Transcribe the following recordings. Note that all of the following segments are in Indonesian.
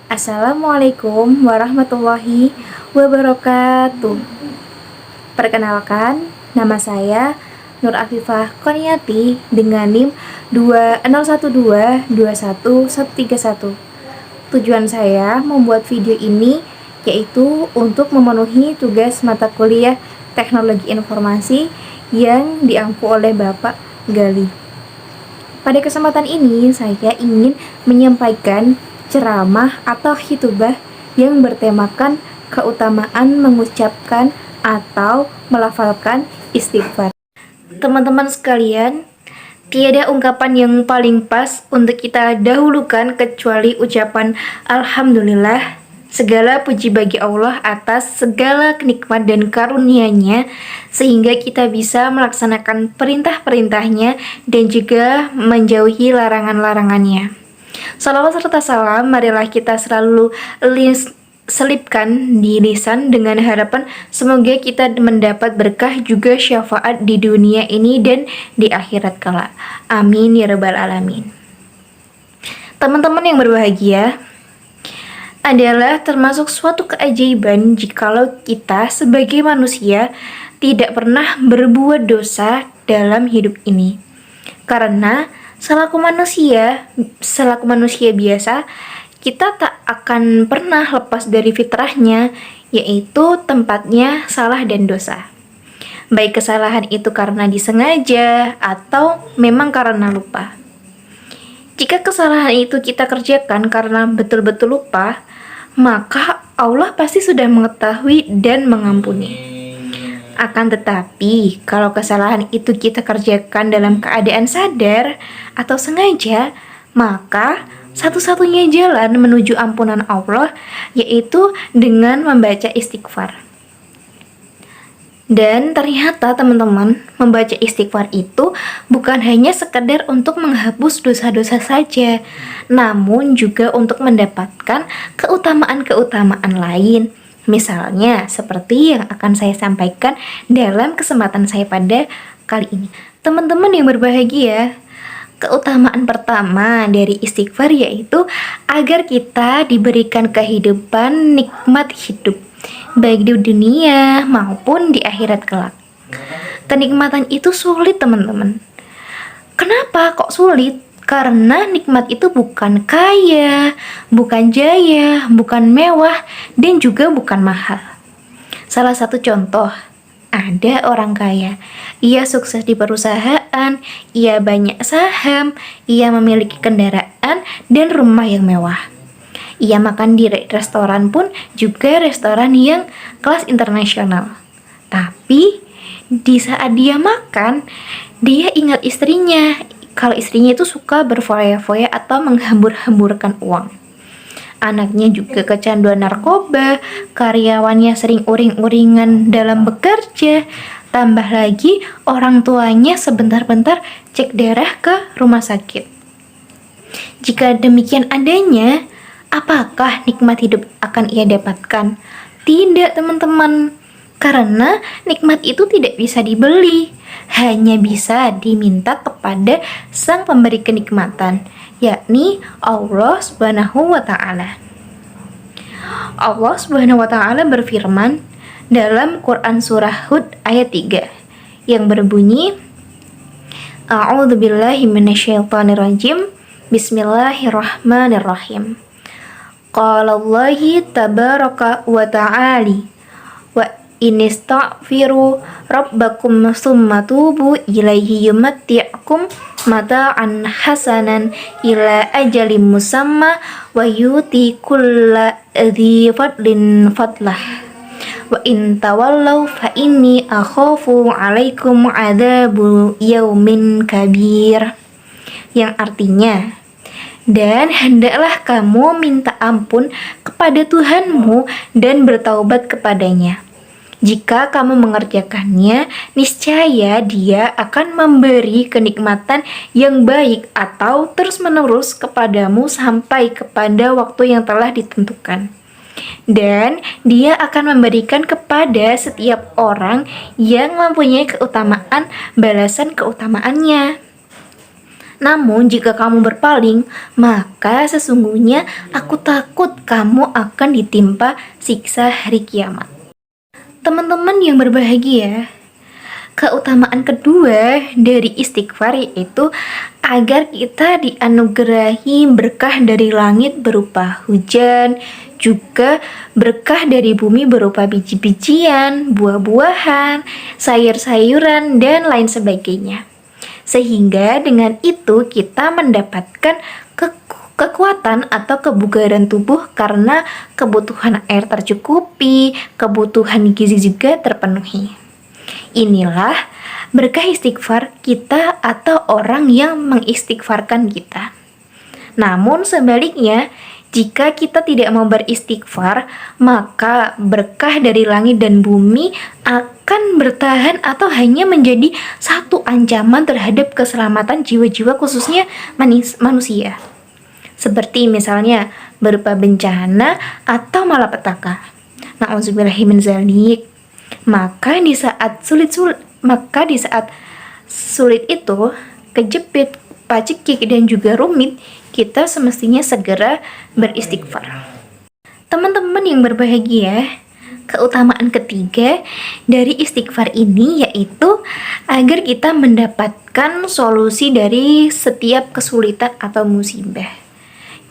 Assalamualaikum warahmatullahi wabarakatuh. Perkenalkan, nama saya Nur Afifah Koniati dengan NIM 201221131. Tujuan saya membuat video ini yaitu untuk memenuhi tugas mata kuliah Teknologi Informasi yang diampu oleh Bapak Gali. Pada kesempatan ini saya ingin menyampaikan ceramah atau khutbah yang bertemakan keutamaan mengucapkan atau melafalkan istighfar. Teman-teman sekalian, tiada ungkapan yang paling pas untuk kita dahulukan kecuali ucapan Alhamdulillah. Segala puji bagi Allah atas segala kenikmat dan karunia-Nya sehingga kita bisa melaksanakan perintah-perintahnya dan juga menjauhi larangan-larangannya. Salawat serta salam marilah kita selalu selipkan di lisan dengan harapan semoga kita mendapat berkah juga syafaat di dunia ini dan di akhirat kala. Amin ya rabbal alamin. Teman-teman yang berbahagia, adalah termasuk suatu keajaiban jikalau kita sebagai manusia tidak pernah berbuat dosa dalam hidup ini. Karena selaku manusia biasa, kita tak akan pernah lepas dari fitrahnya, yaitu tempatnya salah dan dosa. Baik kesalahan itu karena disengaja atau memang karena lupa. Jika kesalahan itu kita kerjakan karena betul-betul lupa, maka Allah pasti sudah mengetahui dan mengampuni. Akan tetapi, kalau kesalahan itu kita kerjakan dalam keadaan sadar atau sengaja, maka satu-satunya jalan menuju ampunan Allah yaitu dengan membaca istighfar. Dan ternyata teman-teman, membaca istighfar itu bukan hanya sekedar untuk menghapus dosa-dosa saja, namun juga untuk mendapatkan keutamaan-keutamaan lain. Misalnya, seperti yang akan saya sampaikan dalam kesempatan saya pada kali ini. Teman-teman yang berbahagia, keutamaan pertama dari istighfar yaitu agar kita diberikan kehidupan nikmat hidup, baik di dunia maupun di akhirat kelak. Kenikmatan itu sulit teman-teman. Kenapa kok sulit? Karena nikmat itu bukan kaya, bukan jaya, bukan mewah, dan juga bukan mahal. Salah satu contoh, ada orang kaya. Ia sukses di perusahaan, ia banyak saham, ia memiliki kendaraan dan rumah yang mewah. Ia makan di restoran pun juga restoran yang kelas internasional. Tapi di saat dia makan, dia ingat istrinya. Kalau istrinya itu suka berfoya-foya atau menghambur-hamburkan uang. Anaknya juga kecanduan narkoba, karyawannya sering uring-uringan dalam bekerja. Tambah lagi orang tuanya sebentar-bentar cek darah ke rumah sakit. Jika demikian adanya, apakah nikmat hidup akan ia dapatkan? Tidak teman-teman, karena nikmat itu tidak bisa dibeli, hanya bisa diminta kepada sang pemberi kenikmatan, yakni Allah Subhanahu wa Ta'ala. Allah Subhanahu wa Ta'ala berfirman dalam Quran surah Hud ayat 3 yang berbunyi, A'udzubillahi minasyaitonirrajim, Bismillahirrahmanirrahim. Qala Allahi tabaraka wa ta'ali wa inistaghfiru rabbakum summa tubu ilaihi yumatti'kum mata'an hasanan ila ajalin musamma wa yuti kulla dhi fadlin fadlah wa in tawallaw fa inni akhafu alaikum adabu yaumin kabir, yang artinya, dan hendaklah kamu minta ampun kepada Tuhanmu dan bertaubat kepadanya. Jika kamu mengerjakannya, niscaya Dia akan memberi kenikmatan yang baik atau terus-menerus kepadamu sampai kepada waktu yang telah ditentukan. Dan Dia akan memberikan kepada setiap orang yang mempunyai keutamaan balasan keutamaannya. Namun jika kamu berpaling, maka sesungguhnya aku takut kamu akan ditimpa siksa hari kiamat. Teman-teman yang berbahagia, keutamaan kedua dari istighfar yaitu agar kita dianugerahi berkah dari langit berupa hujan, juga berkah dari bumi berupa biji-bijian, buah-buahan, sayur-sayuran, dan lain sebagainya. Sehingga dengan itu kita mendapatkan kekuatan atau kebugaran tubuh karena kebutuhan air tercukupi, kebutuhan gizi juga terpenuhi. Inilah berkah istighfar kita atau orang yang mengistighfarkan kita. Namun sebaliknya, jika kita tidak mau beristighfar, maka berkah dari langit dan bumi akan bertahan atau hanya menjadi satu ancaman terhadap keselamatan jiwa-jiwa khususnya manusia. Seperti misalnya berupa bencana atau malapetaka. Na'udzubillahi min dzalik. Maka di saat sulit itu, kejepit, pacekik dan juga rumit, kita semestinya segera beristighfar. Teman-teman yang berbahagia, keutamaan ketiga dari istighfar ini yaitu agar kita mendapatkan solusi dari setiap kesulitan atau musibah.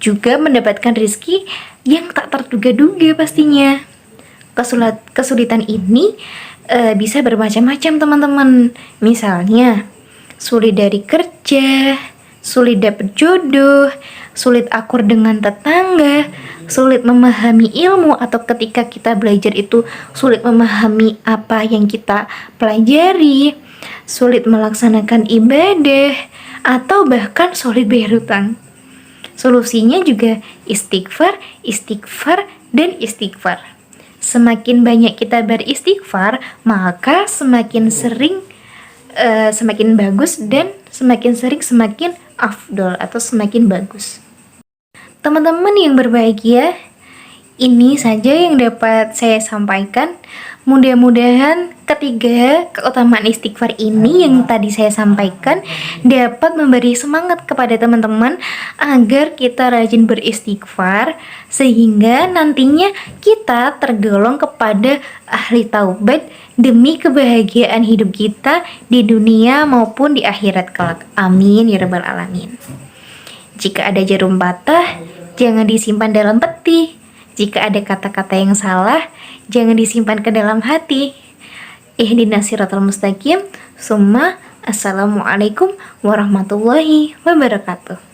Juga mendapatkan rezeki yang tak terduga-duga pastinya. Kesulitan ini bisa bermacam-macam teman-teman. Misalnya sulit dari kerja, sulit dapat jodoh, sulit akur dengan tetangga, sulit memahami ilmu, atau ketika kita belajar itu sulit memahami apa yang kita pelajari, sulit melaksanakan ibadah, atau bahkan sulit bayar hutang. Solusinya juga istighfar, istighfar, dan istighfar. Semakin banyak kita beristighfar, maka semakin sering semakin bagus, dan semakin sering semakin afdol atau semakin bagus. Teman-teman yang berbahagia, ini saja yang dapat saya sampaikan. Mudah-mudahan ketiga keutamaan istighfar ini yang tadi saya sampaikan dapat memberi semangat kepada teman-teman agar kita rajin beristighfar, sehingga nantinya kita tergolong kepada ahli taubat demi kebahagiaan hidup kita di dunia maupun di akhirat kelak. Amin ya rabbal alamin. Jika ada jarum patah, jangan disimpan dalam peti. Jika ada kata-kata yang salah, jangan disimpan ke dalam hati. Ihdinas siratal mustaqim. Summa assalamualaikum warahmatullahi wabarakatuh.